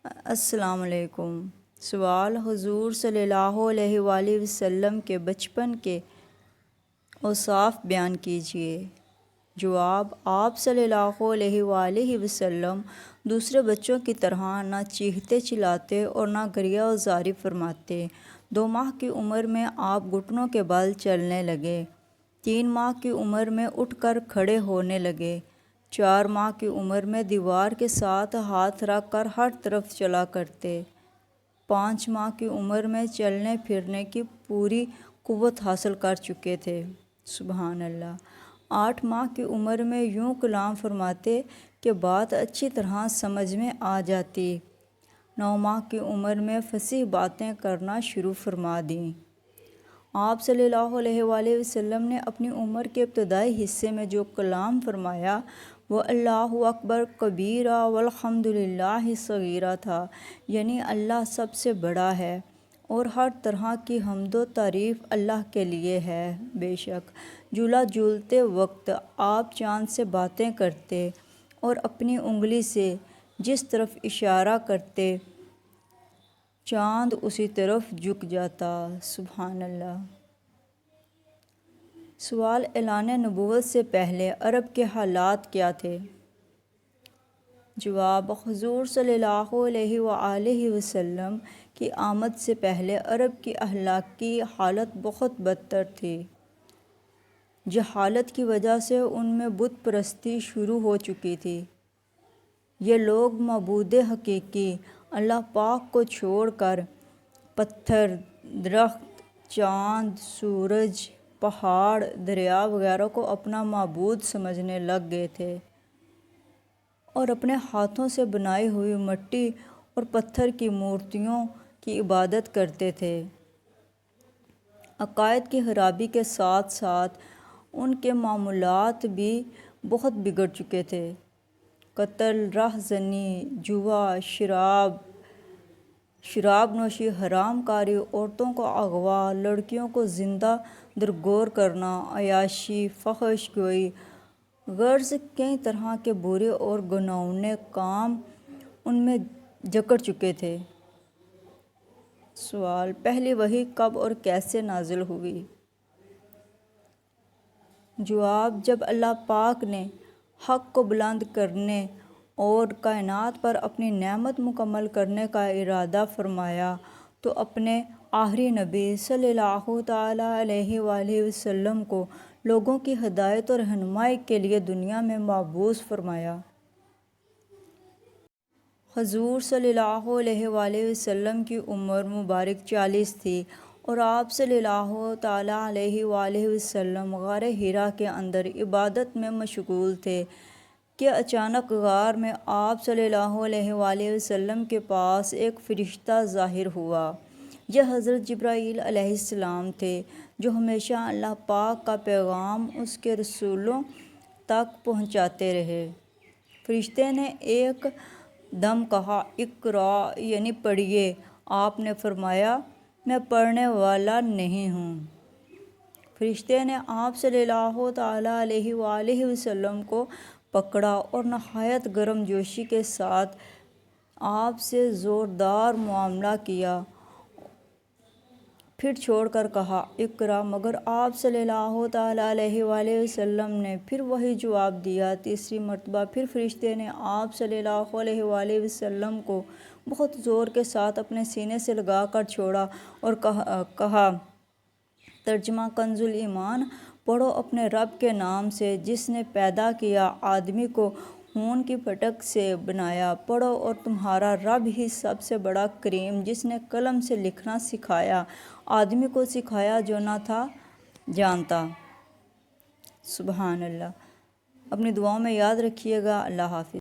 السلام علیکم۔ سوال: حضور صلی اللہ علیہ وآلہ وسلم کے بچپن کے اوصاف بیان کیجیے۔ جواب: آپ صلی اللہ علیہ وآلہ وسلم دوسرے بچوں کی طرح نہ چیختے چلاتے اور نہ گریہ و زاری فرماتے۔ 2 ماہ کی عمر میں آپ گھٹنوں کے بل چلنے لگے۔ 3 ماہ کی عمر میں اٹھ کر کھڑے ہونے لگے۔ 4 ماہ کی عمر میں دیوار کے ساتھ ہاتھ رکھ کر ہر طرف چلا کرتے۔ 5 ماہ کی عمر میں چلنے پھرنے کی پوری قوت حاصل کر چکے تھے۔ سبحان اللہ۔ 8 ماہ کی عمر میں یوں کلام فرماتے کہ بات اچھی طرح سمجھ میں آ جاتی۔ 9 ماہ کی عمر میں فصیح باتیں کرنا شروع فرما دیں۔ آپ صلی اللہ علیہ وآلہ وسلم نے اپنی عمر کے ابتدائی حصے میں جو کلام فرمایا وہ اللہ اکبر کبیرہ والحمد للہ صغیرہ تھا، یعنی اللہ سب سے بڑا ہے اور ہر طرح کی حمد و تعریف اللہ کے لیے ہے۔ بے شک جھولا جھولتے وقت آپ چاند سے باتیں کرتے اور اپنی انگلی سے جس طرف اشارہ کرتے چاند اسی طرف جھک جاتا۔ سبحان اللہ۔ سوال: اعلان نبوت سے پہلے عرب کے حالات کیا تھے؟ جواب: حضور صلی اللہ علیہ وآلہ وسلم کی آمد سے پہلے عرب کی اخلاقی حالت بہت بدتر تھی۔ جہالت کی وجہ سے ان میں بت پرستی شروع ہو چکی تھی۔ یہ لوگ معبود حقیقی اللہ پاک کو چھوڑ کر پتھر، درخت، چاند، سورج، پہاڑ، دریا وغیرہ کو اپنا معبود سمجھنے لگ گئے تھے اور اپنے ہاتھوں سے بنائی ہوئی مٹی اور پتھر کی مورتیوں کی عبادت کرتے تھے۔ عقائد کی خرابی کے ساتھ ساتھ ان کے معاملات بھی بہت بگڑ چکے تھے۔ قتل، رہ زنی، جوا، شراب نوشی، حرام کاری، عورتوں کو اغوا، لڑکیوں کو زندہ درگور کرنا، عیاشی، فحش گوئی، غرض کئی طرح کے برے اور گھناؤنے کام ان میں جکڑ چکے تھے۔ سوال: پہلی وحی کب اور کیسے نازل ہوئی؟ جواب: جب اللہ پاک نے حق کو بلند کرنے اور کائنات پر اپنی نعمت مکمل کرنے کا ارادہ فرمایا تو اپنے آخری نبی صلی اللہ تعالیٰ علیہ وآلہ وسلم کو لوگوں کی ہدایت اور رہنمائی کے لیے دنیا میں مبعوث فرمایا۔ حضور صلی اللہ علیہ وآلہ وسلم کی عمر مبارک 40 تھی اور آپ صلی اللہ تعالیٰ علیہ وآلہ وسلم غار حرا کے اندر عبادت میں مشغول تھے کہ اچانک غار میں آپ صلی اللہ علیہ وآلہ وسلم کے پاس ایک فرشتہ ظاہر ہوا۔ یہ حضرت جبرائیل علیہ السلام تھے جو ہمیشہ اللہ پاک کا پیغام اس کے رسولوں تک پہنچاتے رہے۔ فرشتے نے ایک دم کہا، اقرأ، یعنی پڑھیے۔ آپ نے فرمایا، میں پڑھنے والا نہیں ہوں۔ فرشتے نے آپ صلی اللہ تعالیٰ علیہ وآلہ وسلم کو پکڑا اور نہایت گرم جوشی کے ساتھ آپ سے زوردار معاملہ کیا، پھر چھوڑ کر کہا، اقرأ، مگر آپ صلی اللہ تعالیٰ علیہ وآلہ وسلم نے پھر وہی جواب دیا۔ تیسری مرتبہ پھر فرشتے نے آپ صلی اللہ علیہ وآلہ وسلم کو بہت زور کے ساتھ اپنے سینے سے لگا کر چھوڑا اور کہا، ترجمہ کنز ایمان، پڑھو اپنے رب کے نام سے جس نے پیدا کیا آدمی کو خون کی پھٹک سے بنایا، پڑھو اور تمہارا رب ہی سب سے بڑا کریم جس نے قلم سے لکھنا سکھایا، آدمی کو سکھایا جو نہ تھا جانتا۔ سبحان اللہ۔ اپنی دعاؤں میں یاد رکھیے گا۔ اللہ حافظ۔